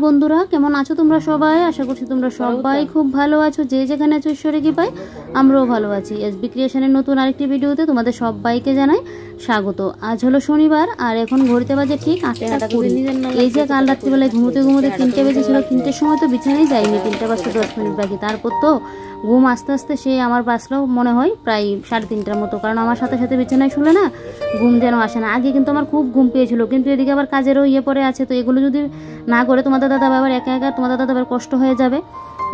বন্ধুরা, কেমন আছো তোমরা সবাই? আশা করছি তোমরা সবাই খুব ভালো আছো। যে যেখানে আছো ঈশ্বরে কি পাই, আমরাও ভালো আছি। এসবি ক্রিয়েশনের নতুন আরেকটি ভিডিওতে তোমাদের সবাইকে জানাই স্বাগত। আজ হলো শনিবার আর এখন ঘড়িতে বাজে ঠিক 8টা। এই যে কাল রাত্রিবেলায় ঘুমোতে 3টে বেজেছিল, 3টের সময় তো বিছানায় যাইনি, 3টা বাজতে 10 মিনিট বাকি। তারপর তো ঘুম আস্তে আস্তে সে আমার বাঁচলো মনে হয় প্রায় 3:30টার মতো, কারণ আমার সাথে সাথে বিছানায় শুলে না ঘুম যেন আসে না। আগে কিন্তু আমার খুব ঘুম পেয়েছিল, কিন্তু এদিকে আবার কাজেরও পড়ে আছে। তো এগুলো যদি না করে তোমাদের দাদাভাই আবার একা একা তোমাদের দাদাভাইয়ের কষ্ট হয়ে যাবে।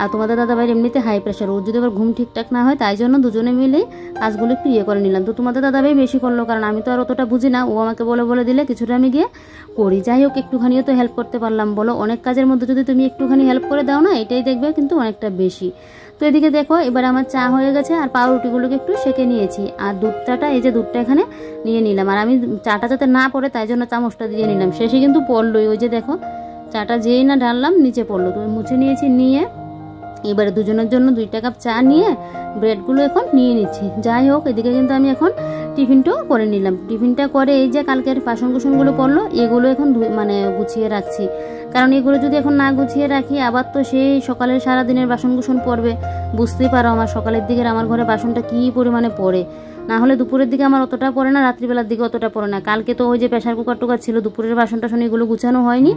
আর তোমাদের দাদাভাইয়ের এমনিতে হাই প্রেশার, ওর যদি আবার ঘুম ঠিকঠাক না হয়, তাই জন্য দুজনে মিলে কাজগুলো একটু করে নিলাম। তো তোমাদের দাদাভাই বেশি করলো, কারণ আমি তো আর অতটা বুঝি না। ও আমাকে বলে দিলে কিছুটা আমি গিয়ে করি। যাই হোক, একটুখানিও তো হেল্প করতে পারলাম বলো। অনেক কাজের মধ্যে যদি তুমি একটুখানি হেল্প করে দাও না, এটাই দেখবে কিন্তু অনেকটা বেশি। তো এদিকে দেখো, এবার আমার চা হয়ে গেছে আর পাউরুটিগুলোকে একটু সেঁকে নিয়েছি। আর দুধটা, এই যে দুধটা এখানে নিয়ে নিলাম। আর আমি চাটা যাতে না পড়ে তাই জন্য চামচটা দিয়ে নিলাম। শেষে কিন্তু পড়লোই, ওই যে দেখো চাটা যেই না ঢাললাম নিচে পড়লো। তো মুছে নিয়েছি, নিয়ে এবারে দুজনের জন্য 2টা কাপ চা নিয়ে ব্রেডগুলো এখন নিয়ে নিচ্ছি। যাই হোক, এদিকে কিন্তু আমি এখন টিফিনটাও করে নিলাম। টিফিনটা করে এই যে কালকের বাসনকুসনগুলো পড়লো, এগুলো এখন গুছিয়ে রাখছি। কারণ এগুলো যদি এখন না গুছিয়ে রাখি, আবার তো সেই সকালের সারাদিনের বাসনকুসন পড়বে। বুঝতেই পারো আমার সকালের দিকে আমার ঘরে বাসনটা কী পরিমাণে পড়ে। না হলে দুপুরের দিকে আমার অতটা পড়ে না, রাত্রিবেলার দিকে অতটা পড়ে না। কালকে তো ওই যে প্রেশার কুকার টুকার ছিল, দুপুরের বাসন টাসন এগুলো গুছানো হয়নি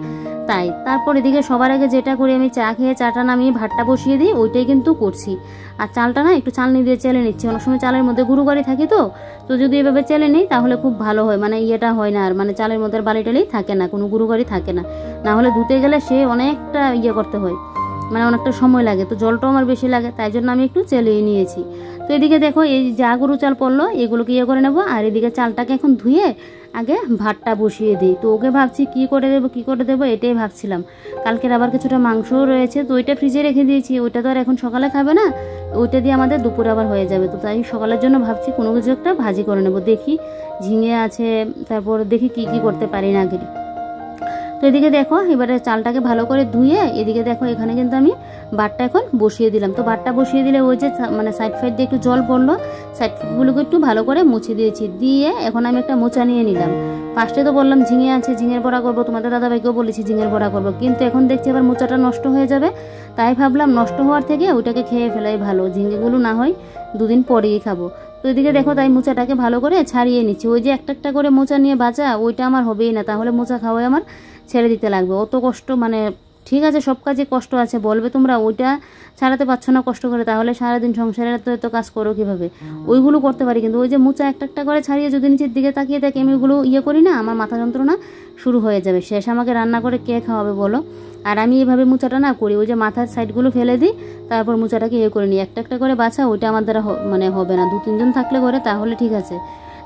তাই। তারপর এদিকে সবার আগে যেটা করি, আমি চা খেয়ে চাটা নামিয়ে ভাতটা বসিয়ে দিই, ওইটাই কিন্তু করছি। আর চালটা না একটু চালনি দিয়ে চেলে নিচ্ছি। অনেক সময় চালের মধ্যে গুঁড়ি থাকি, তো যদি এভাবে চেলে নিই তাহলে খুব ভালো হয়। মানে ইয়েটা হয় না আর, মানে চালের মধ্যে বালি টালি থাকে না, কোনো গুঁড়ি থাকে না। না হলে ধুতে গেলে সে অনেকটা করতে হয়, মানে অনেকটা সময় লাগে। তো জলটাও আমার বেশি লাগে, তাই জন্য আমি একটু চেলিয়ে নিয়েছি। তো এদিকে দেখো, এই যা গরু চাল পড়লো এগুলোকে করে নেবো। আর এদিকে চালটাকে এখন ধুয়ে আগে ভাতটা বসিয়ে দিই। তো ওকে ভাবছি কি করে দেবো এটাই ভাবছিলাম। কালকের আবার কিছুটা মাংসও রয়েছে, তো ওইটা ফ্রিজে রেখে দিয়েছি। ওইটা তো আর এখন সকালে খাবে না, ওইটা দিয়ে আমাদের দুপুরে আবার হয়ে যাবে। তো তাই সকালের জন্য ভাবছি কোনো কিছু একটা ভাজি করে নেবো। দেখি ঝিঙে আছে, তারপর দেখি কি করতে পারি না আগে। তো এদিকে দেখো, এবারে চালটাকে ভালো করে ধুয়ে এদিকে দেখো এখানে কিন্তু আমি ভাতটা এখন বসিয়ে দিলাম। তো ভাতটা বসিয়ে দিলে ওই যে মানে সাইড দিয়ে একটু জল পড়লো, সাইড গুলোকে একটু ভালো করে মুছে দিয়েছি। দিয়ে এখন আমি একটা মোচা নিয়ে নিলাম। ফার্স্টে তো বললাম ঝিঙে আছে, ঝিঙের বড়া করবো। তোমাদের দাদাভাইকেও বলেছি ঝিঙের বড়া করবো, কিন্তু এখন দেখছি আবার মোচাটা নষ্ট হয়ে যাবে। তাই ভাবলাম নষ্ট হওয়ার থেকে ওইটাকে খেয়ে ফেলাই ভালো, ঝিঙেগুলো না হয় 2 দিন পরেই খাবো। তো এদিকে দেখো, তাই মোচাটাকে ভালো করে ছাড়িয়ে নিচ্ছি। ওই যে একটা করে মোচা নিয়ে ভাজা, ওইটা আমার হবেই না, তাহলে মোচা খাওয়াই আমার ছেড়ে দিতে লাগবে। অত কষ্ট, মানে ঠিক আছে সব কাজে কষ্ট আছে, বলবে তোমরা ওইটা ছাড়াতে পারছো না কষ্ট করে, তাহলে সারাদিন সংসারের এত কাজ করো কীভাবে? ওইগুলো করতে পারি, কিন্তু ওই যে মোচা একটা করে ছাড়িয়ে যদি নিচের দিকে তাকিয়ে থাকি আমি ওইগুলো করি না, আমার মাথা যন্ত্রণা শুরু হয়ে যাবে। শেষ আমাকে রান্না করে কে খাওয়াবে বলো? আর আমি এইভাবে মোচাটা না করি, ওই যে মাথার সাইডগুলো ফেলে দিই, তারপর মোচাটাকে করে নিই। একটা করে বাছা, ওইটা আমার দ্বারা মানে হবে না। 2-3 জন থাকলে করে তাহলে ঠিক আছে।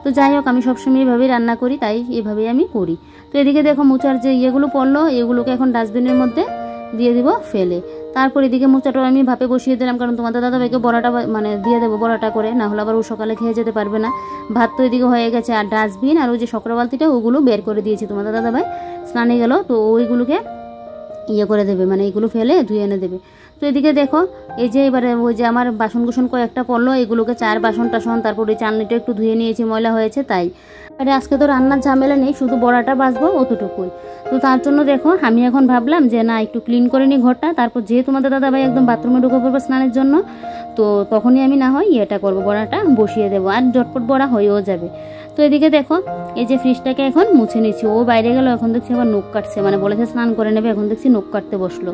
তো যাই হোক, আমি সবসময় এইভাবেই রান্না করি, তাই এভাবেই আমি করি। তো এদিকে দেখো মোচার যে ইয়েগুলো পড়লো, এগুলোকে এখন ডাস্টবিনের মধ্যে দিয়ে দিব ফেলে। তারপর এদিকে মোচাটাও আমি ভাপে বসিয়ে দিলাম, কারণ তোমাদের দাদাভাইকে বড়াটা মানে দিয়ে দেবো বড়াটা করে, না হলে আবার ও সকালে খেয়ে যেতে পারবে না। ভাত তো এদিকে হয়ে গেছে, আর ডাস্টবিন আর ওই যে শক্র বালতিটা ওগুলো বের করে দিয়েছি। তোমাদের দাদাভাই স্নানে গেল, তো ওইগুলোকে করে দেবে, মানে এগুলো ফেলে ধুয়ে এনে দেবে। তো এদিকে দেখো, এই যে এবারে ওই যে আমার বাসনকুসন কয়েকটা পড়লো, এগুলোকে চার বাসন টাসন, তারপর ওই চালনিটা একটু ধুয়ে নিয়েছি, ময়লা হয়েছে তাই। আরে আজকে তো রান্নার ঝামেলা নেই, শুধু বড়াটা বাছবো অতটুকুই। তো তার জন্য দেখো আমি এখন ভাবলাম যে না, একটু ক্লিন করে নিই ঘরটা। তারপর যেহেতু তোমাদের দাদাভাই একদম বাথরুমে ঢুকে পড়বো স্নানের জন্য, তো তখনই আমি না হয় করবো, বড়াটা বসিয়ে দেবো, আর ঝটপট বড়া হয়েও যাবে। তো এদিকে দেখো, এই যে ফ্রিজটাকে এখন মুছে নিচ্ছি। ও বাইরে গেল, এখন দেখছি আবার নখ কাটছে, মানে বলেছে স্নান করে নেবে, এখন দেখছি নখ কাটতে বসলো।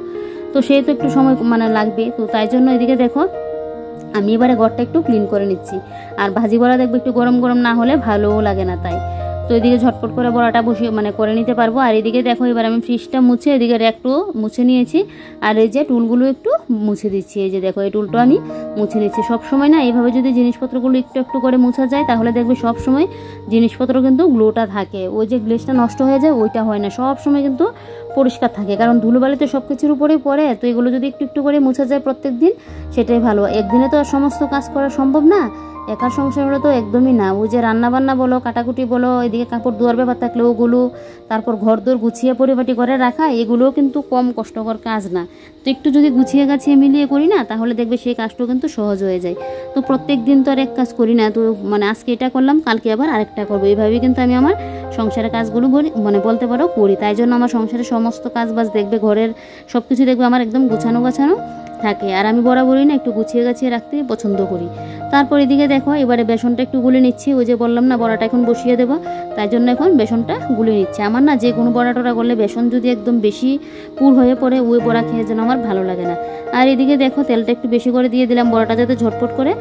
তো সেই তো একটু সময় মানে লাগবে, তো তাই জন্য এদিকে দেখো আমি এবারে ঘরটা একটু ক্লিন করে নিচ্ছি। আর ভাজি বড়া দেখবো একটু গরম না হলে ভালোও লাগে না, তাই। তো এদিকে ঝটপট করে বড়াটা বসিয়ে মানে করে নিতে পারবো। আর এদিকে দেখো এবার আমি ফ্রিজটা মুছে এদিকে র্যাকটু মুছে নিয়েছি, আর এই যে টুলগুলো একটু মুছে দিচ্ছি। এই যে দেখো এই টুলটা আমি মুছে নিচ্ছি। সবসময় না এইভাবে যদি জিনিসপত্রগুলো একটু করে মুছা যায়, তাহলে দেখবে সবসময় জিনিসপত্র কিন্তু গ্লোটা থাকে। ওই যে গ্লেসটা নষ্ট হয়ে যায় ওইটা হয় না, সবসময় কিন্তু পরিষ্কার থাকে, কারণ ধুলোবালি তো সব কিছুর উপরেই পড়ে। তো এগুলো যদি একটু করে মুছা যায় প্রত্যেক দিন, সেটাই ভালো। একদিনে তো আর সমস্ত কাজ করা সম্ভব না, একার সংসার হলে তো একদমই না, ওই যে রান্না বান্না বলো, কাটাকুটি বলো, এদিকে কাপড় ধোয়ার ব্যাপার থাকলে ওগুলো, তারপর ঘর দোর গুছিয়ে পরিপাটি করে রাখা, এগুলোও কিন্তু কম কষ্টকর কাজ না। তো একটু যদি গুছিয়ে গাছিয়ে মিলিয়ে করি না, তাহলে দেখবে সেই কাজটাও কিন্তু সহজ হয়ে যায়। তো প্রত্যেক দিন তো আর এক কাজ করি না, তো মানে আজকে এটা করলাম, কালকে আবার আরেকটা করবো, এইভাবেই কিন্তু আমি আমার সংসারের কাজগুলো মানে বলতে পারো করি। তাই জন্য আমার সংসারের সমস্ত কাজ বাজ দেখবে, ঘরের সব কিছু দেখবে আমার একদম গোছানো গোছানো থাকে। আর আমি বরাবরই না একটু গুছিয়ে গাছিয়ে রাখতে পছন্দ করি। তারপর এদিকে দেখো এবারে বেসনটা একটু গুলে নিচ্ছি। ওই যে বললাম না বড়াটা এখন বসিয়ে দেবো, তাই জন্য এখন বেসনটা গুলে নিচ্ছি। আমার না যে কোনো বড়া টড়া করলে বেসন যদি একদম বেশি পুর হয়ে পড়ে, ওই বড়া খেয়ে যেন আমার ভালো লাগে না। আর এদিকে দেখো তেলটা একটু বেশি করে দিয়ে দিলাম, বড়াটা যাতে ঝটপট করে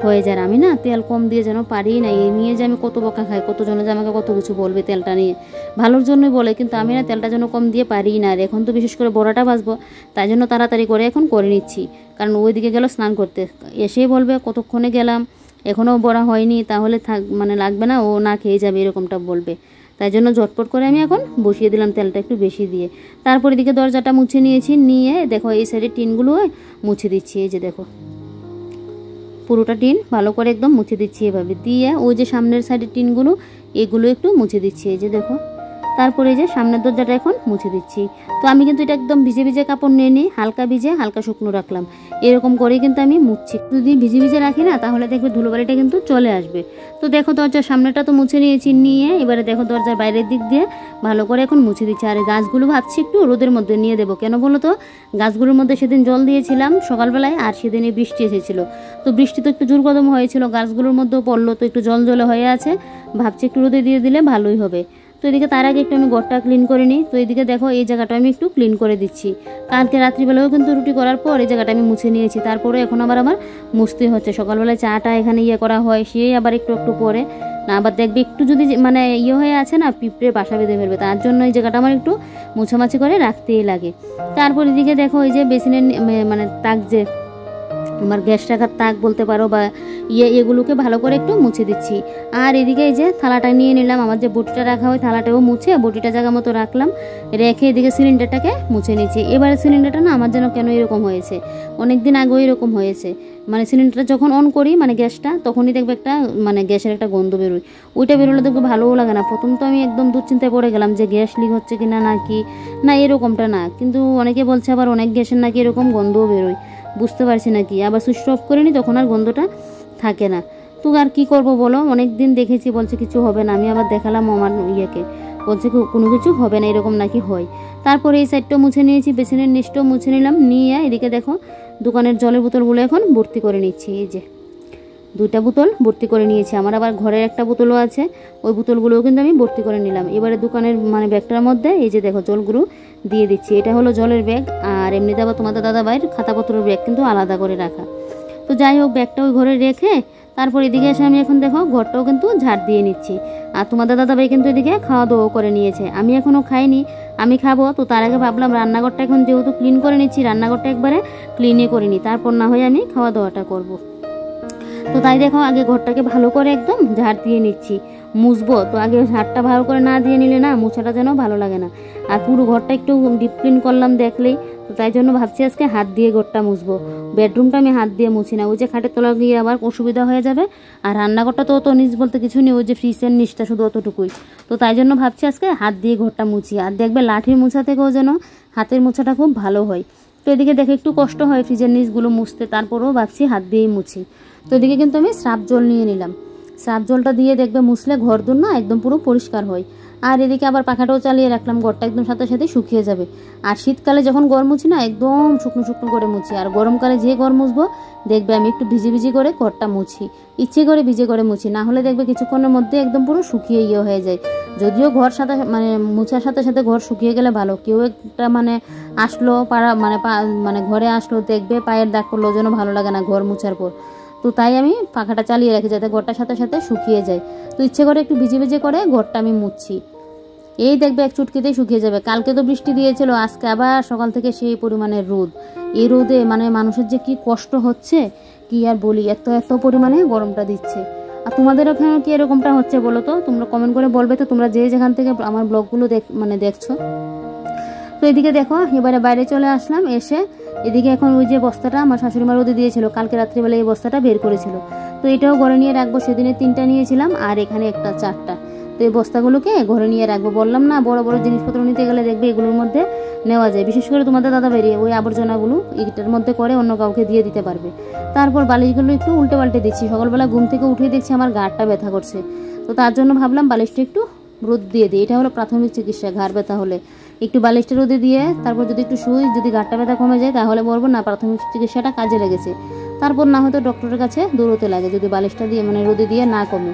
হয়ে যায়। আমি না তেল কম দিয়ে যেন পারি না, এই নিয়ে যে আমি কত বকা খাই, কতজনে যে আমাকে কত কিছু বলবে তেলটা নিয়ে, ভালোর জন্যই বলে, কিন্তু আমি না তেলটা যেন কম দিয়ে পারি না। আর এখন তো বিশেষ করে বড়াটা ভাজবো, তাই জন্য তাড়াতাড়ি করে এখন করে নিচ্ছি। কারণ ওইদিকে গেল স্নান করতে, এসেই বলবে কতক্ষণে গেলাম, এখনও বড়া হয়নি, তাহলে মানে লাগবে না, ও না খেয়ে যাবে, এরকমটা বলবে। তাই জন্য ঝটপট করে আমি এখন বসিয়ে দিলাম তেলটা একটু বেশি দিয়ে। তারপর এদিকে দরজাটা মুছে নিয়েছি, নিয়ে দেখো এই সাইডের টিনগুলো মুছে দিচ্ছি। এই যে দেখো পুরোটা টিন ভালো করে একদম মুছে দিচ্ছি এভাবে দিয়ে, ওই যে সামনের সাইডের টিনগুলো এগুলো একটু মুছে দিচ্ছি। এই যে দেখো, তারপরে এই যে সামনের দরজাটা এখন মুছে দিচ্ছি। তো আমি কিন্তু এটা একদম ভিজে ভিজে কাপড় নিয়ে নিই, হালকা ভিজে হালকা শুকনো রাখলাম, এরকম করেই কিন্তু আমি মুছছি। যদি ভিজে ভিজে রাখি না, তাহলে দেখবে ধুলোবালিটা কিন্তু চলে আসবে। তো দেখো দরজার সামনেটা তো মুছে নিয়েছি, নিয়ে এবারে দেখো দরজার বাইরের দিক দিয়ে ভালো করে এখন মুছে দিচ্ছি। আর গাছগুলো ভাবছি একটু রোদের মধ্যে নিয়ে দেবো, কেন বলো তো, গাছগুলোর মধ্যে সেদিন জল দিয়েছিলাম সকালবেলায়, আর সেদিনই বৃষ্টি এসেছিলো। তো বৃষ্টি তো একটু জোর কদম হয়েছিল, গাছগুলোর মধ্যেও পড়লো, তো একটু জল জলে হয়ে আছে, ভাবছি একটু রোদে দিয়ে দিলে ভালোই হবে। তো এদিকে তার আগে একটু আমি ঘরটা ক্লিন করে নিই। তো এদিকে দেখো এই জায়গাটা আমি একটু ক্লিন করে দিচ্ছি, কালকে রাত্রিবেলাও কিন্তু রুটি করার পর এই জায়গাটা আমি মুছে নিয়েছি, তারপরে এখন আবার আমার মুছতে হচ্ছে। সকালবেলায় চাটা এখানে করা হয়, সেই আবার একটু একটু পরে না, আবার দেখবে একটু যদি মানে হয়ে আছে না, পিঁপড়ে বাসা বেঁধে ফেলবে, তার জন্য এই জায়গাটা আমার একটু মুছামাছি করে রাখতেই লাগে। তারপর এদিকে দেখো এই যে বেসিনের মানে তাক, যে আমার গ্যাস রাখার তাক বলতে পারো বা এগুলোকে ভালো করে একটু মুছে দিচ্ছি। আর এদিকে এই যে থালাটা নিয়ে নিলাম, আমার যে বটিটা রাখা হয় থালাটাও মুছে বটিটা জায়গা মতো রাখলাম, রেখে এদিকে সিলিন্ডারটাকে মুছে নিচ্ছি। এবারে সিলিন্ডারটা না আমার যেন কেন এরকম হয়েছে, অনেকদিন আগেও এরকম হয়েছে, মানে সিলিন্ডারটা যখন অন করি মানে গ্যাসটা, তখনই দেখবে একটা মানে গ্যাসের একটা গন্ধ বেরোয়, ওইটা বেরোলে দেখবে ভালোও লাগে না। প্রথম তো আমি একদম দুশ্চিন্তায় পড়ে গেলাম যে গ্যাস লিক হচ্ছে কিনা, নাকি না এরকমটা না, কিন্তু অনেকে বলছে আবার অনেক গ্যাসের নাকি এরকম গন্ধও বেরোয়, বুঝতে পারছি না কি। আবার সুইচ অফ করে নি, তখন আর গন্ধটা থাকে না। তো আর কি করব বলো, অনেক দিন দেখেছি, বলছে কিছু হবে না, আমি আবার দেখালাম আমার বলছে কোনো কিছু হবে না, এরকম নাকি হয়। তারপরে এই সাইডটাও মুছে নিয়েছি, বেসিনের নিচটাও মুছে নিলাম, নিয়ে এদিকে দেখো দোকানের জলের বোতলগুলো এখন ভর্তি করে নিচ্ছি। এই যে 2টা বোতল ভর্তি করে নিয়েছি, আমার আবার ঘরের একটা বোতলও আছে, ওই বোতলগুলোও কিন্তু আমি ভর্তি করে নিলাম। এবারে দোকানের মানে ব্যাগটার মধ্যে এই যে দেখো জলগুলো দিয়ে দিচ্ছি, এটা হলো জলের ব্যাগ, আর এমনিতে আবার তোমাদের দাদাভাইয়ের খাতাপত্রের ব্যাগ কিন্তু আলাদা করে রাখা। তো যাই হোক, ব্যাগটা ওই ঘরে রেখে তারপর এদিকে এসে আমি এখন দেখো ঘরটাও কিন্তু ঝাড় দিয়ে নিচ্ছি। আর তোমাদের দাদাভাই কিন্তু এদিকে খাওয়া দাওয়া করে নিয়েছে, আমি এখনও খাইনি, আমি খাবো। তো তার আগে ভাবলাম রান্নাঘরটা এখন যেহেতু ক্লিন করে নিচ্ছি, রান্নাঘরটা একবারে ক্লিনই করে নিই, তারপর না হয় আমি খাওয়া দাওয়াটা করব। তো তাই দেখো আগে ঘরটাকে ভালো করে একদম ঝাড় দিয়ে নিচ্ছি, মুছবো। তো আগে ঝাড়টা ভালো করে না দিয়ে নিলে না মোছাটা যেন ভালো লাগে না, আর পুরো ঘরটা একটু ডিপ ক্লিন করলাম দেখলেই। তো তাই জন্য ভাবছি আজকে হাত দিয়ে ঘরটা মুছবো, বেডরুমটা আমি হাত দিয়ে মুছি না, ওই যে খাটের তলা গিয়ে আবার অসুবিধা হয়ে যাবে। আর রান্নাঘরটা তো অত নিচ বলতে কিছু নেই, ওই যে ফ্রিজের নিচটা শুধু অতটুকুই। তো তাই জন্য ভাবছি আজকে হাত দিয়ে ঘরটা মুছি, আর দেখবে লাঠির মোছা থেকেও যেন হাতের মোছাটা খুব ভালো হয়। তো এদিকে দেখে একটু কষ্ট হয় ফ্রিজের নিচগুলো মুছতে, তারপরেও ভাবছি হাত দিয়েই মুছি। তো এদিকে কিন্তু আমি স্রাব জল নিয়ে নিলাম, স্রাব জলটা দিয়ে দেখবে মুছলে ঘর দূর না একদম পুরো পরিষ্কার হয়। আর এদিকে আবার পাখাটাও চালিয়ে রাখলাম, ঘরটা একদম সাথে সাথে শুকিয়ে যাবে। আর শীতকালে যখন ঘর মুছি না একদম শুকনো শুকনো করে মুছি, আর গরমকালে যে ঘর মুছবো দেখবে আমি একটু ভিজে ভিজে করে ঘরটা মুছি, ইচ্ছে করে ভিজে করে মুছি, না হলে দেখবে কিছুক্ষণের মধ্যে একদম পুরো শুকিয়ে হয়ে যায়। যদিও ঘর সাথে মানে মুছার সাথে সাথে ঘর শুকিয়ে গেলে ভালো, কেউ একটা মানে আসলো পাড়া মানে ঘরে আসলো, দেখবে পায়ের দাগ পড়লো, যেন ভালো লাগে না ঘর মুছার পর। তো তাই আমি পাখাটা চালিয়ে রাখি যাতে ঘরটার সাথে সাথে শুকিয়ে যায়। তো ইচ্ছে করে একটু ভিজে ভিজে করে ঘরটা আমি মুছছি, এই দেখবে এক চুটকিতেই শুকিয়ে যাবে। কালকে তো বৃষ্টি দিয়েছিল, আজকে আবার সকাল থেকে সেই পরিমাণে রোদ, এই রোদে মানে মানুষের যে কি কষ্ট হচ্ছে কি আর বলি, এত এত পরিমাণে গরমটা দিচ্ছে। আর তোমাদের ওখানে কি এরকমটা হচ্ছে বলো তো, তোমরা কমেন্ট করে বলবে তো, তোমরা যে যেখান থেকে আমার ব্লগগুলো দেখছো। তো এদিকে দেখো এবারে বাইরে চলে আসলাম, এসে এদিকে এখন ওই যে বস্তাটা আমার শাশুড়ি মা রোদে দিয়েছিল, কালকে রাত্রিবেলা এই বস্তাটা বের করেছিল, তো এটাও ঘরে নিয়ে রাখবো, সেদিনে 3টা নিয়েছিলাম আর এখানে একটা 4টা। তো এই বস্তাগুলোকে ঘরে নিয়ে রাখবো। বললাম না বড় বড় জিনিসপত্র নিতে গেলে দেখবে এগুলোর মধ্যে নেওয়া যায়, বিশেষ করে তোমাদের দাদা বেরিয়ে ওই আবর্জনাগুলো এটার মধ্যে করে অন্য কাউকে দিয়ে দিতে পারবে। তারপর বালিশগুলো একটু উল্টে পাল্টে দিচ্ছি। সকালবেলা ঘুম থেকে উঠে দেখছি আমার ঘাড়টা ব্যথা করছে, তো তার জন্য ভাবলাম বালিশটা একটু রোদ দিয়ে দিই। এটা হলো প্রাথমিক চিকিৎসা, ঘাড় ব্যথা হলে একটু বালিশটা রোদে দিয়ে তারপর যদি একটু শুই, যদি ঘাড়টা ব্যথা কমে যায় তাহলে বলবো না প্রাথমিক চিকিৎসাটা কাজে লেগেছে। তারপর না হয়তো ডক্টরের কাছে দৌড়তে লাগে যদি বালিশটা দিয়ে মানে রোদে দিয়ে না কমে।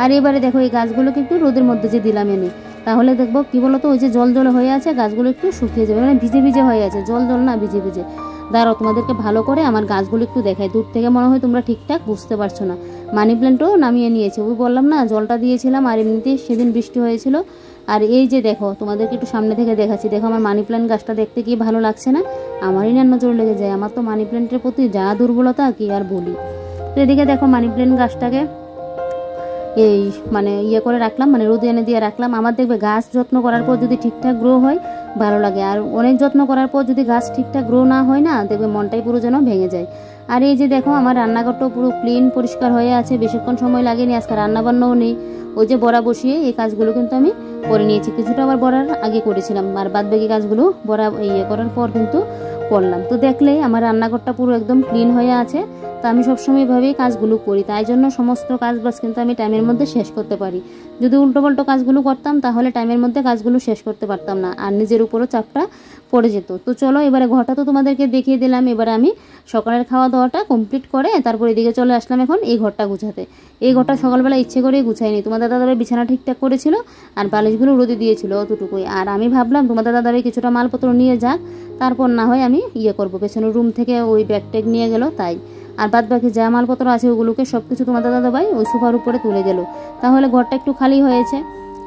আর এবারে দেখো এই গাছগুলোকে একটু রোদের মধ্যে যে দিলাম এনে, তাহলে দেখবো কি বলতো ওই যে জল জল হয়ে আছে গাছগুলো একটু শুকিয়ে যাবে, মানে ভিজে ভিজে হয়ে আছে, জল জল না ভিজে ভিজে। দাঁড়াও তোমাদেরকে ভালো করে আমার গাছগুলো একটু দেখাই, দূর থেকে মনে হয় তোমরা ঠিকঠাক বুঝতে পারছো না। মানি প্ল্যান্টও নামিয়ে নিয়েছে, ওই বললাম না জলটা দিয়েছিলাম আর এমনিতেই সেদিন বৃষ্টি হয়েছিল। আর এই যে দেখো তোমাদেরকে একটু সামনে থেকে দেখাচ্ছি, দেখো আমার মানি প্ল্যান্ট গাছটা দেখতে কি ভালো লাগছে না? আমারই না নজর লেগে যায়, আমার তো মানি প্ল্যান্টের প্রতি যা দুর্বলতা কি আর বলি। তো এদিকে দেখো মানি প্ল্যান্ট গাছটাকে এই মানে করে রাখলাম, মানে রোদে এনে দিয়ে রাখলাম। আমার দেখবে গাছ যত্ন করার পর যদি ঠিকঠাক গ্রো হয় ভালো লাগে, আর অনেক যত্ন করার পর যদি গাছ ঠিকঠাক গ্রো না হয় না দেখবে মনটাই পুরো যেন ভেঙে যায়। আর এই যে দেখো আমার রান্নাঘরটাও পুরো ক্লিন পরিষ্কার হয়ে আছে, বেশিক্ষণ সময় লাগেনি, আজকে রান্নাবান্নাও নেই। ওই যে বড়া বসিয়ে এই কাজগুলো কিন্তু আমি করে নিয়েছি, কিছুটা আবার বড়ার আগে করেছিলাম আর বাদবাকি কাজগুলো বড়া করার পর কিন্তু করলাম। তো দেখলেই আমার রান্নাঘরটা পুরো একদম ক্লিন হয়ে আছে। তো আমি সবসময় এভাবেই কাজগুলো করি, তাই জন্য সমস্ত কাজ বাস কিন্তু আমি টাইমের মধ্যে শেষ করতে পারি। যদি উল্টোপাল্টো কাজগুলো করতাম তাহলে টাইমের মধ্যে কাজগুলো শেষ করতে পারতাম না আর নিজের উপরও চাপটা পড়ে যেত। তো চলো এবারে ঘরটা তো তোমাদেরকে দেখিয়ে দিলাম, এবারে আমি সকালের খাওয়া দাওয়াটা কমপ্লিট করে তারপর এদিকে চলে আসলাম এখন এই ঘরটা গুছাতে। এই ঘরটা সকালবেলা ইচ্ছে করেই গুছাইনি, তোমাদের দাদাভাই বিছানা ঠিকঠাক করেছিল আর বালিশগুলো রোদে দিয়েছিল অতটুকুই। আর আমি ভাবলাম তোমাদের দাদাভাই কিছুটা মালপত্র নিয়ে যাক, তারপর না হয় আমি করবো, পেছনের রুম থেকে ওই ব্যাগ ট্যাগ নিয়ে গেল তাই। আর বাদ বাকি যা মালপত্র আছে ওগুলোকে সব কিছু তোমাদের দাদাভাই ওই সোফার উপরে তুলে গেল, তাহলে ঘরটা একটু খালি হয়েছে।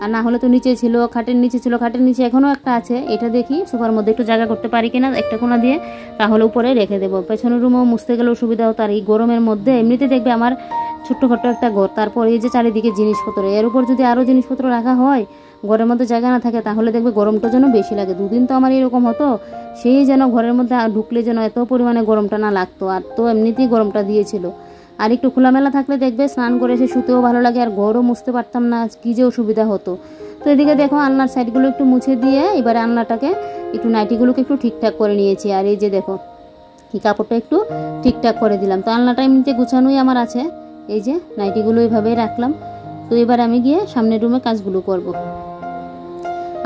আর না হলে তো নিচে ছিল, খাটের নিচে ছিল, খাটের নিচে এখনও একটা আছে, এটা দেখি সোফার মধ্যে একটু জায়গা করতে পারি কিনা একটা কোণা দিয়ে, তাহলে উপরে রেখে দেবো। পেছনের রুমও মুছতে গেলেও সুবিধা হতো। আর এই গরমের মধ্যে এমনিতে দেখবে আমার ছোট্টখাট্ট একটা ঘর, তারপর এই যে চারিদিকে জিনিসপত্র, এর উপর যদি আরও জিনিসপত্র রাখা হয় ঘরের মধ্যে জায়গা না থাকে তাহলে দেখবে গরমটা যেন বেশি লাগে। দুদিন তো আমার এরকম হতো, সেই যেন ঘরের মধ্যে ঢুকলে যেন এত পরিমাণে গরমটা না লাগতো, আর তো এমনিতেই গরমটা দিয়েছিল। আর একটু খোলামেলা থাকলে দেখবে স্নান করে এসে শুতেও ভালো লাগে আর ঘরও মুছতে পারতাম না, কী যে অসুবিধা হতো। তো এদিকে দেখো আলনার সাইডগুলো একটু মুছে দিয়ে এবারে আলনাটাকে একটু নাইটিগুলোকে একটু ঠিকঠাক করে নিয়েছি। আর এই যে দেখো এই কাপড়টা একটু ঠিকঠাক করে দিলাম। তো আলনাটা এমনিতে গুছানোই আমার আছে, এই যে নাইটিগুলো এইভাবেই রাখলাম। তো এবার আমি গিয়ে সামনের রুমে কাজগুলো করব।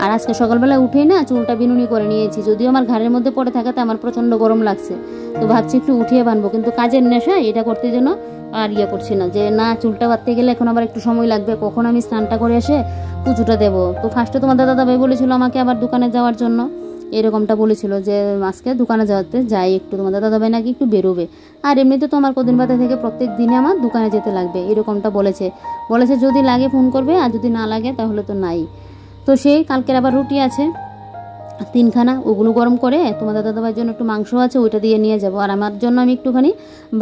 আর আজকে সকালবেলা উঠেই না চুলটা বিনুনি করে নিয়েছি, যদিও আমার ঘাড়ের মধ্যে পড়ে থাকাতে আমার প্রচণ্ড গরম লাগছে, তো ভাবছি একটু উঠিয়ে বানবো, কিন্তু কাজের নেশা এটা করতে জন্য আর করছি না, যে না চুলটা বাঁধতে গেলে এখন আবার একটু সময় লাগবে, কখন আমি স্নানটা করে এসে পুজোটা দেবো। তো ফার্স্টে তোমাদের দাদাভাই বলেছিল আমাকে আবার দোকানে যাওয়ার জন্য, এরকমটা বলেছিল যে আজকে দোকানে যাওয়াতে যাই একটু, তোমাদের দাদাভাই নাকি একটু বেরোবে। আর এমনিতে তো আমার কদিন বাদে থেকে প্রত্যেক দিনে আমার দোকানে যেতে লাগবে, এরকমটা বলেছে যদি লাগে ফোন করবে আর যদি না লাগে তাহলে তো নাই। তো সেই কালকের আবার রুটি আছে 3খানা, ওগুলো গরম করে তোমাদের দাদাভাইয়ের জন্য একটু মাংস আছে ওইটা দিয়ে নিয়ে যাব। আর আমার জন্য আমি একটুখানি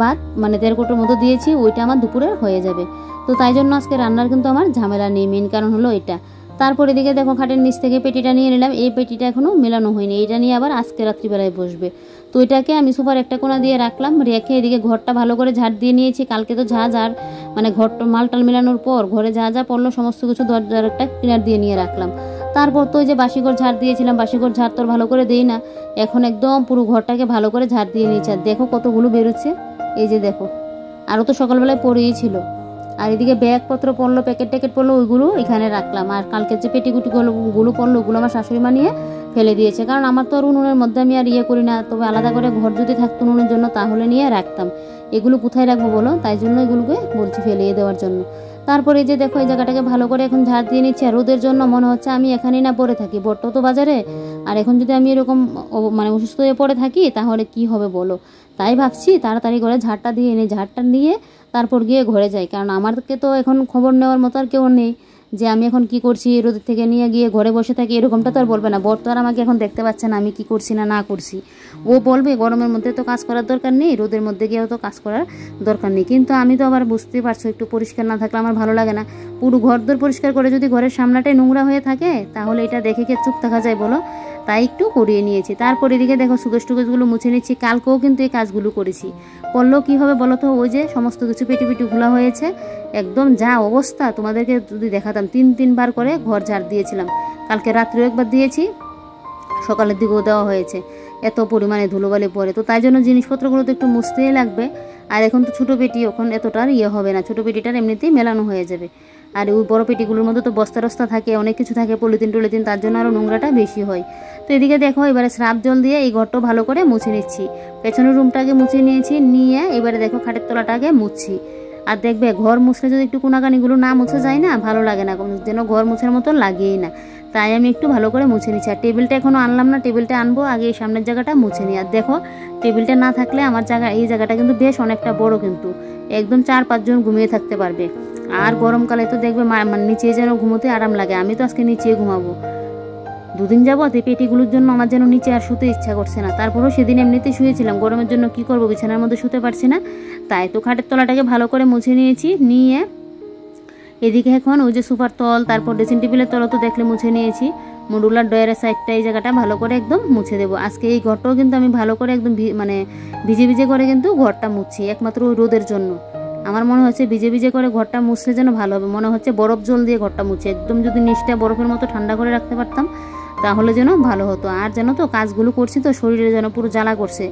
ভাত মানে 1.5 কোটোর মতো দিয়েছি, ওইটা আমার দুপুরে হয়ে যাবে। তো তাই জন্য আজকে রান্নার কিন্তু আমার ঝামেলা নেই, মেন কারণ হলো এটা। তারপর এদিকে দেখো খাটের নিচ থেকে পেটিটা নিয়ে নিলাম, এই পেটিটা এখনও মেলানো হয়নি, এটা নিয়ে আবার আজকে রাত্রিবেলায় বসবে। তো এটাকে আমি সোফার একটা কোণা দিয়ে রাখলাম, রেখে এদিকে ঘরটা ভালো করে ঝাড় দিয়ে নিয়েছি। কালকে তো ঝাড় মানে ঘরটা মালটাল মেলানোর পর ঘরে যা পড়লো সমস্ত কিছু দরজার একটা কিনার দিয়ে নিয়ে রাখলাম। তারপর তো ওই যে বাসিঘর ঝাড় দিয়েছিলাম, বাসিঘর ঝাড় তো ভালো করে দিই না, এখন একদম পুরো ঘরটাকে ভালো করে ঝাড় দিয়ে নিয়েছি। আর দেখো কতগুলো বেরোচ্ছে, এই যে দেখো আরও তো সকালবেলায় পড়েই ছিল। আর এদিকে ব্যাগপত্র পড়লো, প্যাকেট পড়লো, ওইগুলো এখানে রাখলাম। আর কালকের যে পেটিগুলো পড়লো ওগুলো আমার শাশুড়ি মা নিয়ে ফেলে দিয়েছে, কারণ আমার তো আর উনুনের মধ্যে আমি আর করি না, তবে আলাদা করে ঘর যদি থাকতো উনুনের জন্য তাহলে নিয়ে রাখতাম। এগুলো কোথায় রাখবো বলো, তাই জন্য এগুলোকে বলছি ফেলিয়ে দেওয়ার জন্য। তারপরে এই যে দেখো এই জায়গাটাকে ভালো করে এখন ঝাড় দিয়ে নিচ্ছি। আর রোদের জন্য মনে হচ্ছে আমি এখানেই না পড়ে থাকি, বট্ট তো বাজারে, আর এখন যদি আমি এরকম মানে অসুস্থ হয়ে পড়ে থাকি তাহলে কি হবে বলো। তাই ভাবছি তাড়াতাড়ি করে ঝাড়টা দিয়ে এনে ঝাড়টা নিয়ে তারপর গিয়ে ঘরে যাই, কারণ আমাদেরকে তো এখন খবর নেওয়ার মতো আর কেউ নেই যে আমি এখন কি করছি, রোদের থেকে নিয়ে গিয়ে ঘরে বসে থাকি এরকমটা তো আর বলবে না। বর তো আর আমাকে এখন দেখতে পাচ্ছে না আমি কি করছি না করছি, ও বলবে গরমের মধ্যে তো কাজ করার দরকার নেই, রোদের মধ্যে গিয়েও তো কাজ করার দরকার নেই। কিন্তু আমি তো আবার বুঝতেই পারছো একটু পরিষ্কার না থাকলে আমার ভালো লাগে না। পুরো ঘরদোর পরিষ্কার করে যদি ঘরের সামনাটাই নোংরা হয়ে থাকে তাহলে এটা দেখে কে চুপ থাকা যায় বলো, তাই একটু করিয়ে নিয়েছি। তারপর এদিকে দেখো সুকেশ টুকেশগুলো মুছে নিচ্ছি, কালকেও কিন্তু এই কাজগুলো করেছি, করলেও কী হবে বলো তো, ওই যে সমস্ত কিছু কিছু পেটি পেটি খোলা হয়েছে, একদম যা অবস্থা তোমাদেরকে যদি দেখাতাম। 3-3 বার করে ঘর ঝাড় দিয়েছিলাম, কালকে রাত্রেও একবার দিয়েছি, সকালের দিকেও দেওয়া হয়েছে, এত পরিমাণে ধুলোবালি পড়ে। তো তাই জন্য জিনিসপত্রগুলো তো একটু মুছতেই লাগবে। আর এখন তো ছোটো পেটি, এখন এতটার হবে না, ছোটো পেটিটার এমনিতেই মেলানো হয়ে যাবে। আর ওই বড় পেটিগুলোর মধ্যে তো বস্তা টস্তা থাকে, অনেক কিছু থাকে, পলিথিন টলিথিন, তার জন্য আরও নোংরাটা বেশি হয়। তো এদিকে দেখো এবারে স্রাব জল দিয়ে এই ঘরটাও ভালো করে মুছে নিচ্ছি। পেছনের রুমটাকে মুছে নিয়েছি, নিয়ে এবারে দেখো খাটের তলাটাকে মুছছি। আর দেখবে ঘর মুছলে যদি একটু কোনাকানিগুলো না মুছে যায় না, ভালো লাগে না, যেন ঘর মুছার মতো লাগেই না। তাই আমি একটু ভালো করে মুছে নিচ্ছি। আর টেবিলটা এখনও আনলাম না, টেবিলটা আনবো আগে, এই সামনের জায়গাটা মুছে নিই। আর দেখো টেবিলটা না থাকলে আমার এই জায়গাটা কিন্তু বেশ অনেকটা বড়, কিন্তু একদম 4-5 জন ঘুমিয়ে থাকতে পারবে। আর গরমকালে তো দেখবে নিচে যেন ঘুমোতে আরাম লাগে। আমি তো আজকে নিচে ঘুমাবো, 2 দিন যাবত এই পেটিগুলোর জন্য আমার যেন নিচে আর শুতে ইচ্ছা করছে না। তারপরেও সেদিন এমনিতে শুয়েছিলাম, গরমের জন্য কি করব, বিছানার মধ্যে শুতে পারছি না। তাই তো খাটের তলাটাকে ভালো করে মুছে নিয়েছি। নিয়ে এদিকে এখন ওই যে সোফার তল, তারপর ড্রেসিং টেবিলের তল তো দেখলে মুছে নিয়েছি। মডুলার ডয়ারের সাইডটা, এই জায়গাটা ভালো করে একদম মুছে দেবো আজকে। এই ঘরটাও কিন্তু আমি ভালো করে একদম ভিজে ভিজে করে কিন্তু ঘরটা মুছছি, একমাত্র ওই রোদের জন্য। আমার মনে হচ্ছে ভিজে ভিজে করে ঘরটা মুছলে যেন ভালো হবে, মনে হচ্ছে বরফ জল দিয়ে ঘরটা মুছে, একদম যদি নিচটা বরফের মতো ঠান্ডা করে রাখতে পারতাম তাহলে যেন ভালো হতো। আর যেন তো কাজগুলো করছি তো শরীরে যেন পুরো জ্বালা করছে।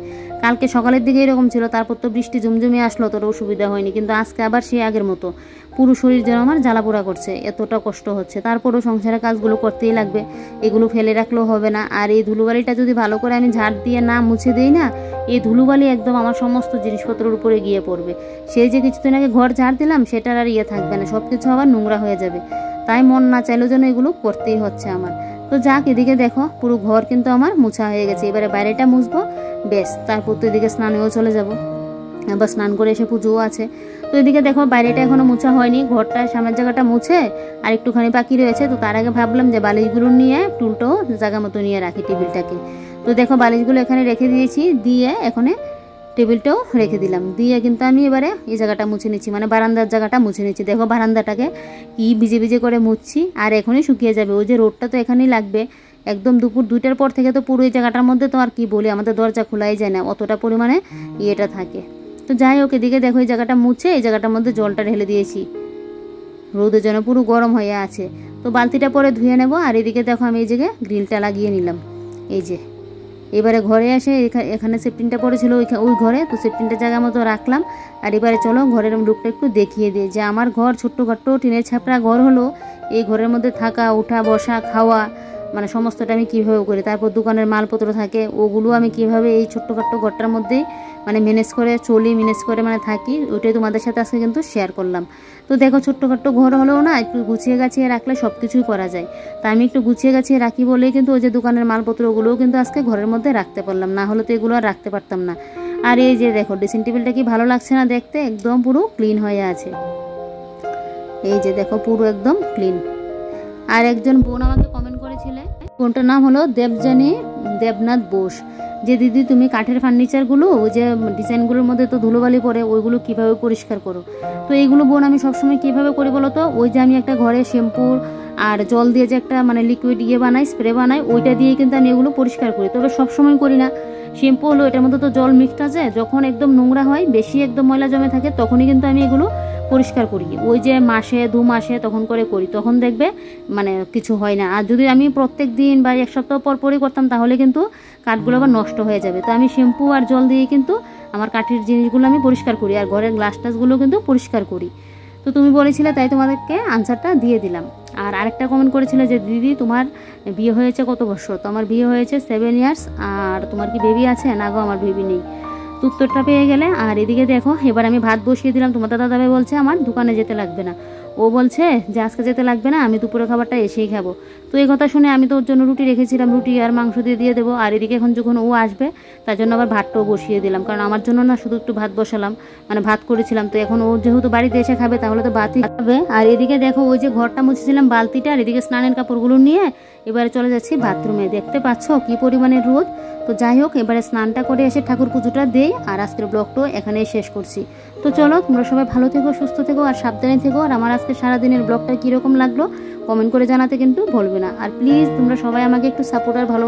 কালকে সকালের দিকে এরকম ছিল, তারপর তো বৃষ্টি জমজমে আসলো, তোর অসুবিধা হয়নি, কিন্তু আজকে আবার সেই আগের মতো পুরো শরীর যেন আমার জ্বালা পোড়া করছে, এতটা কষ্ট হচ্ছে। তারপরও সংসারের কাজগুলো করতেই লাগবে, এগুলো ফেলে রাখলেও হবে না। আর এই ধুলোবালিটা যদি ভালো করে আমি ঝাড় দিয়ে না মুছে দিই না, এই ধুলোবালি একদম আমার সমস্ত জিনিসপত্রের উপরে গিয়ে পড়বে। সেই যে কিছুদিন আগে ঘর ঝাড় দিলাম সেটার আর থাকবে না, সব কিছু আবার নোংরা হয়ে যাবে। তাই মন না চাইলেও যেন এগুলো করতেই হচ্ছে আমার। তো যাক, এদিকে দেখো পুরো ঘর কিন্তু আমার মুছা হয়ে গেছে, এবারে বাইরেটা মুছবো বেশ। তারপর তো এদিকে স্নানেও চলে যাব, আবার স্নান করে এসে পুজোও আছে। তো এদিকে দেখো বাইরেটা এখনো মুছা হয়নি, ঘরটা সামনের জায়গাটা মুছে আর একটুখানি বাকি রয়েছে। তো তার আগে ভাবলাম যে বালিশগুলো নিয়ে টুলটাও জায়গা মতো নিয়ে রাখি টেবিলটাকে। তো দেখো বালিশগুলো এখানে রেখে দিয়েছি, দিয়ে এখানে টেবিলটাও রেখে দিলাম, দিয়ে কিন্তু আমি এবারে এই জায়গাটা মুছে নিচ্ছি, বারান্দার জায়গাটা মুছে নিচ্ছি। দেখো বারান্দাটাকে কি ভিজে ভিজে করে মুছছি, আর এখনই শুকিয়ে যাবে। ওই যে রোদটা তো এখানেই লাগবে, একদম দুপুর 2টার পর থেকে তো পুরো এই জায়গাটার মধ্যে তো আর কি বলি, আমাদের দরজা খোলাই যায় না, অতটা পরিমাণে ইয়েটা থাকে। তো যাই হোক, এদিকে দেখো এই জায়গাটা মুছে এই জায়গাটার মধ্যে জলটা ঢেলে দিয়েছি, রোদের জন্য পুরো গরম হয়ে আছে। তো বালতিটা পরে ধুয়ে নেব। আর এদিকে দেখো আমি এই জায়গায় গ্রিলটা লাগিয়ে নিলাম, এই যে। এবারে ঘরে এসে এখানে সেফটিনটা পড়েছিল ওই ঘরে, তো সেফটিনটা জায়গা মতো রাখলাম। আর এবারে চলো ঘরের লুকটা একটু দেখিয়ে দিই, যে আমার ঘর ছোট্টখাট্ট টিনের ছাপড়া ঘর হলো, এই ঘরের মধ্যে থাকা, ওঠা, বসা, খাওয়া, সমস্তটা আমি কীভাবে করি। তারপর দোকানের মালপত্র থাকে, ওগুলো আমি কীভাবে এই ছোট্টখাট্ট ঘরটার মধ্যেই ম্যানেজ করে চলি, ম্যানেজ করে থাকি, ওইটাই তোমাদের সাথে আজকে কিন্তু শেয়ার করলাম। তো দেখো ছোট্টখাট্ট ঘর হলেও না, একটু গুছিয়ে গাছিয়ে রাখলে সব কিছুই করা যায়। তা আমি একটু গুছিয়ে গাছিয়ে রাখি বলেই কিন্তু ওই যে দোকানের মালপত্রগুলোও কিন্তু আজকে ঘরের মধ্যে রাখতে পারলাম, না হলে তো এগুলো আর রাখতে পারতাম না। আর এই যে দেখো ড্রেসিং টেবিলটা কি ভালো লাগছে না দেখতে, একদম পুরো ক্লিন হয়ে আছে, এই যে দেখো পুরো একদম ক্লিন। আর একজন বোন আমাকে কমেন্ট করেছিলে, বোনটার নাম হলো দেবজানী দেবনাথ বোস, যে দিদি তুমি কাঠের ফার্নিচারগুলো ওই যে ডিজাইনগুলোর মধ্যে তো ধুলোবালি পড়ে, ওইগুলো কিভাবে পরিষ্কার করো। তো এইগুলো বোন আমি সবসময় কিভাবে করি বলো তো, ওই যে আমি একটা ঘরে শ্যাম্পু আর জল দিয়ে যে একটা লিকুইড বানাই, স্প্রে বানাই, ওইটা দিয়ে কিন্তু আমি এগুলো পরিষ্কার করি। তবে সবসময় করি না, শ্যাম্পু হলো এটার মধ্যে তো জল মিক্সড আছে, যখন একদম নোংরা হয়, বেশি একদম ময়লা জমে থাকে, তখনই কিন্তু আমি এগুলো পরিষ্কার করি। ওই যে মাসে 2 মাসে তখন করে করি, তখন দেখবে কিছু হয় না। আর যদি আমি প্রত্যেক দিন বা 1 সপ্তাহ পর পরই করতাম তাহলে কিন্তু কাঠগুলো আবার নষ্ট হয়ে যাবে। তো আমি শ্যাম্পু আর জল দিয়ে কিন্তু আমার কাঠের জিনিসগুলো আমি পরিষ্কার করি, আর ঘরের গ্লাস টাসগুলো কিন্তু পরিষ্কার করি। তো তুমি বলেছিলে তাই তোমাদেরকে আনসারটা দিয়ে দিলাম। আর আরেকটা কমেন্ট করেছিল যে দিদি তোমার বিয়ে হয়েছে কত বছর? তো আমার বিয়ে হয়েছে 7 ইয়ার্স। আর তোমার কি বেবি আছে? না গো, আমার বেবি নেই। তো উত্তরটা পেয়ে গেলে। আর এদিকে দেখো এবার আমি ভাত বসিয়ে দিলাম। তোমার দাদাভাই বলছে আমার দোকানে যেতে লাগবে না, ও বলছে যে আজকে যেতে লাগবে না, আমি দুপুরে খাবারটা এসেই খাবো। তো এই কথা শুনে আমি তো ওর জন্য রুটি রেখেছিলাম, রুটি আর মাংস দিয়ে দেবো। আর এদিকে এখন যখন ও আসবে তার জন্য আবার ভাতটাও বসিয়ে দিলাম, কারণ আমার জন্য না শুধু একটু ভাত বসালাম, ভাত করেছিলাম। তো এখন ও যেহেতু বাড়িতে এসে খাবে তাহলে তো ভাতই খাবে। আর এদিকে দেখো ওই যে ঘরটা মুছেছিলাম বালতিটা, আর এদিকে স্নানের কাপড়গুলো নিয়ে এবারে চলে যাচ্ছি বাথরুমে। দেখতে পাচ্ছ কি পরিমাণের রোদ। তো যাই হোক, এবারে স্নানটা করে এসে ঠাকুর পুজোটা দেই, আর আজকের ব্লগটাও এখানেই শেষ করছি। তো চলো, তোমরা সবাই ভালো থেকো, সুস্থ থেকো আর সাবধানে থেকো। আর আমার আজকে সারাদিনের ব্লগটা কীরকম লাগলো কমেন্ট করে জানাতে কিন্তু ভুলবে না। আর প্লিজ তোমরা সবাই আমাকে একটু সাপোর্ট আর ভালোবাসা